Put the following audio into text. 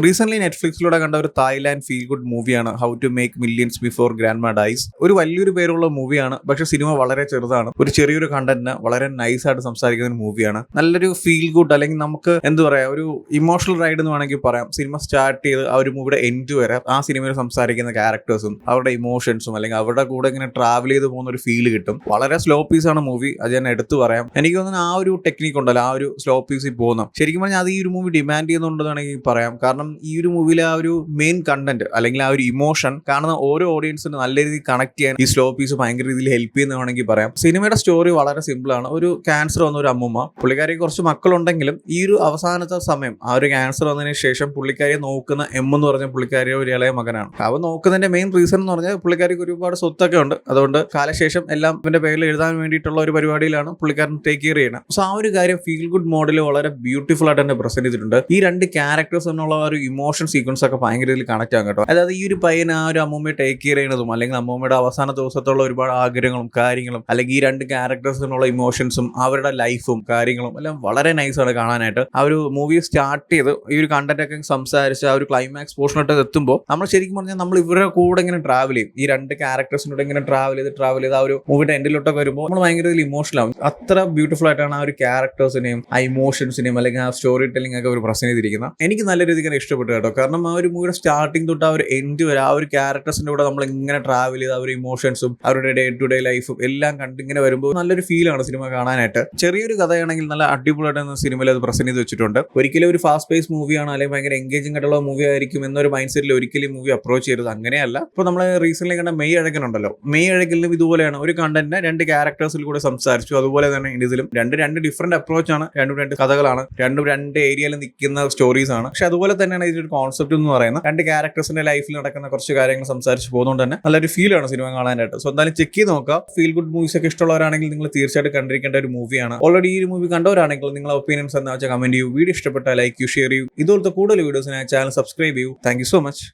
Recent നെറ്റ്ഫ്ലിക്സിലൂടെ കണ്ട ഒരു തായ്ലാൻഡ് ഫീൽ ഗുഡ് മൂവിയാണ് how to make millions before grandma dies. ഒരു വലിയൊരു പേരുള്ള മൂവിയാണ്, പക്ഷെ സിനിമ വളരെ ചെറുതാണ്. ഒരു ചെറിയൊരു കണ്ടന്റിന് വളരെ നൈസ് ആയിട്ട് സംസാരിക്കുന്ന ഒരു മൂവിയാണ്. നല്ലൊരു ഫീൽ ഗുഡ്, അല്ലെങ്കിൽ നമുക്ക് എന്താ പറയാ, ഒരു ഇമോഷണൽ റൈഡ് എന്ന് വേണമെങ്കിൽ പറയാം. സിനിമ സ്റ്റാർട്ട് ചെയ്ത് ആ ഒരു മൂവിയുടെ എൻഡ് വരെ ആ സിനിമയിൽ സംസാരിക്കുന്ന ക്യാരക്ടേഴ്സും അവരുടെ ഇമോഷൻസും അല്ലെങ്കിൽ അവരുടെ കൂടെ ഇങ്ങനെ ട്രാവൽ ചെയ്ത് പോകുന്ന ഒരു ഫീൽ കിട്ടും. വളരെ സ്ലോ പീസ് ആണ് മൂവി, അത് ഞാൻ എടുത്തു പറയാം. എനിക്ക് തോന്നുന്നു ആ ഒരു ടെക്നിക്ക് ഉണ്ടല്ലോ, ആ ഒരു സ്ലോ പീസിൽ പോകുന്ന, ശരിക്കും പറഞ്ഞാൽ അത് ഈ ഒരു മൂവി ഡിമാൻഡ് ചെയ്യുന്നുണ്ടെന്നാണെങ്കിൽ പറയാം. കാരണം ഈ ഒരു മൂവിയിലെ ആ ഒരു മെയിൻ കണ്ടന്റ് അല്ലെങ്കിൽ ആ ഒരു ഇമോഷൻ കാണുന്ന ഓരോ ഓഡിയൻസിന് നല്ല രീതിയിൽ കണക്ട് ചെയ്യാൻ ഈ സ്ലോ പീസ് ഭയങ്കര രീതിയിൽ ഹെൽപ്പ് ചെയ്യുന്നതാണെങ്കിൽ പറയാം. സിനിമയുടെ സ്റ്റോറി വളരെ സിമ്പിൾ ആണ്. ഒരു ക്യാൻസർ വന്ന ഒരു അമ്മൂമ്മ, പുള്ളിക്കാരി കുറച്ച് മക്കളുണ്ടെങ്കിലും ഈ ഒരു അവസാനത്തെ സമയം ആ ഒരു ക്യാൻസർ വന്നതിന് ശേഷം പുള്ളിക്കാരിയെ നോക്കുന്ന എന്ന് പറഞ്ഞ പുള്ളിക്കാരിയെ ഒരു ഇളയ മകനാണ്. അവ നോക്കുന്നതിന്റെ മെയിൻ റീസൺ എന്ന് പറഞ്ഞാൽ പുള്ളിക്കാരിക്ക് ഒരുപാട് സ്വത്തൊക്കെ ഉണ്ട്. അതുകൊണ്ട് കാലശേഷം എല്ലാം ഇവന്റെ പേരിൽ എഴുതാൻ വേണ്ടിയിട്ടുള്ള ഒരു പരിപാടിയിലാണ് പുള്ളിക്കാരൻ ടേക്ക് കെയർ ചെയ്യണം. സോ ആ ഒരു കാര്യം ഫീൽ ഗുഡ് മോഡിൽ വളരെ ബ്യൂട്ടിഫുൾ ആയിട്ട് തന്നെ പ്രസന്റ് ചെയ്തിട്ടുണ്ട്. ഈ രണ്ട് ക്യാരക്ടേഴ്സ് എന്നുള്ള ഒരു ഇമോഷൻ സീക്വൻസ് ഒക്കെ ഭയങ്കര രീതിയിൽ കണക്ട് ആകും കേട്ടോ. അതായത് ഈ ഒരു പയ്യൻ ആ ഒരു അമ്മൂമ്മയെ ടേക്ക് കെയർ ചെയ്യുന്നതും അല്ലെങ്കിൽ അമ്മൂമ്മയുടെ അവസാന ദിവസത്തുള്ള ഒരുപാട് ആഗ്രഹങ്ങളും കാര്യങ്ങളും അല്ലെങ്കിൽ ഈ രണ്ട് ക്യാരക്ടേഴ്സിനുള്ള ഇമോഷൻസും അവരുടെ ലൈഫും കാര്യങ്ങളും എല്ലാം വളരെ നൈസാണ് കാണാനായിട്ട്. ആ ഒരു മൂവി സ്റ്റാർട്ട് ചെയ്ത് ഈ ഒരു കണ്ടന്റ് ഒക്കെ സംസാരിച്ച് ആ ഒരു ക്ലൈമാക്സ് പോർഷനോട്ട് എത്തുമ്പോൾ നമ്മൾ ശരിക്കും പറഞ്ഞാൽ നമ്മൾ ഇവരുടെ കൂടെ ഇങ്ങനെ ട്രാവൽ ചെയ്യും. ഈ രണ്ട് ക്യാരക്ടേഴ്സിനോട് ഇങ്ങനെ ട്രാവൽ ചെയ്ത് ആ ഒരു മൂവിയുടെ എൻഡിലോട്ടൊക്കെ വരുമ്പോൾ നമ്മൾ ഭയങ്കര രീതിയിൽ ഇമോഷണൽ ആവും. അത്ര ബ്യൂട്ടിഫുൾ ആയിട്ടാണ് ആ ഒരു ക്യാരക്ടേഴ്സിനെയും ആ ഇമോഷൻസിനെയും അല്ലെങ്കിൽ ആ സ്റ്റോറി ടെല്ലിംഗ് ഒക്കെ ഒരു പ്രസന്റ് ചെയ്തിരിക്കുന്നത്. എനിക്ക് നല്ല രീതിക്ക് ഇഷ്ടപ്പെട്ടു കേട്ടോ. കാരണം ആ ഒരു മൂവിയുടെ സ്റ്റാർട്ടിംഗ് തൊട്ട് ആ ഒരു എൻഡ് വരെ ആ ഒരു ക്യാരക്ടേഴ്സിന്റെ കൂടെ നമ്മൾ ഇങ്ങനെ ട്രാവൽ ചെയ്ത് ആ ഒരു ഇമോഷൻസും അവരുടെ ഡേ ടു ഡേ ലൈഫും എല്ലാം കണ്ടിങ്ങനെ വരുമ്പോൾ നല്ലൊരു ഫീലാണ് സിനിമ കാണാനായിട്ട്. ചെറിയൊരു കഥയാണെങ്കിൽ നല്ല അടിപൊളിയായിട്ട് സിനിമയിൽ അത് പ്രസന്റ് ചെയ്ത് വെച്ചിട്ടുണ്ട്. ഒരിക്കലും ഒരു ഫാസ്റ്റ് പേസ് മൂവിയാണ് അല്ലെങ്കിൽ ഭയങ്കര എൻഗേജിംഗ് ആയിട്ടുള്ള മൂവി ആയിരിക്കും എന്നൊരു മൈൻഡ് സെറ്റിൽ ഒരിക്കലും മൂവി അപ്രോച്ച് ചെയ്തത് അങ്ങനെയല്ല. ഇപ്പോൾ നമ്മൾ റീസെന്റ് കണ്ട മെയ് അഴകനുണ്ടല്ലോ, മെയ് അഴകലിനും ഇതുപോലെയാണ്. ഒരു കണ്ടന്റിനെ രണ്ട് ക്യാരക്ടേഴ്സിൽ കൂടെ സംസാരിച്ചു. അതുപോലെ തന്നെ ഇതിലും രണ്ട് ഡിഫറെന്റ് അപ്രോച്ചാണ്, രണ്ട് കഥകളാണ്, രണ്ട് ഏരിയയിൽ നിൽക്കുന്ന സ്റ്റോറീസ് ആണ്. പക്ഷെ അതുപോലെ തന്നെയാണ് ഇതിന്റെ കോൺസെപ്റ്റ് എന്ന് പറയുന്നത്. രണ്ട് ക്യാരക്ടേഴ്സിന്റെ ലൈഫിൽ നടക്കുന്ന കുറച്ച് കാര്യങ്ങൾ സംസാരിച്ച് പോകുന്നതുകൊണ്ട് തന്നെ നല്ലൊരു ഫീലാണ് സിനിമ കാണാനായിട്ട്. സോ എന്തായാലും ചെക്ക് ചെയ്ത് നോക്കുക. ഫീൽ ഗുഡ് മൂവീസ് ഒക്കെ ഇഷ്ടമുള്ളവരാണെങ്കിൽ നിങ്ങൾ തീർച്ചയായിട്ടും കണ്ടിരിക്കേണ്ട ഒരു മൂവിയാണ്. ഓൾറെഡി ഈ മൂവി കണ്ടവരാണെങ്കിൽ നിങ്ങളുടെ ഒപ്പീനിയൻസ് എന്താ വെച്ചാൽ കമന്റ് ചെയ്യൂ. വീഡിയോ ഇഷ്ടപ്പെട്ടാൽ ലൈക്ക് ചെയ്യൂ, ഷെയർ ചെയ്യൂ. ഇതുപോലത്തെ കൂടുതൽ വീഡിയോസിനായി ചാനൽ സബ്സ്ക്രൈബ് ചെയ്യൂ. Thank you so much.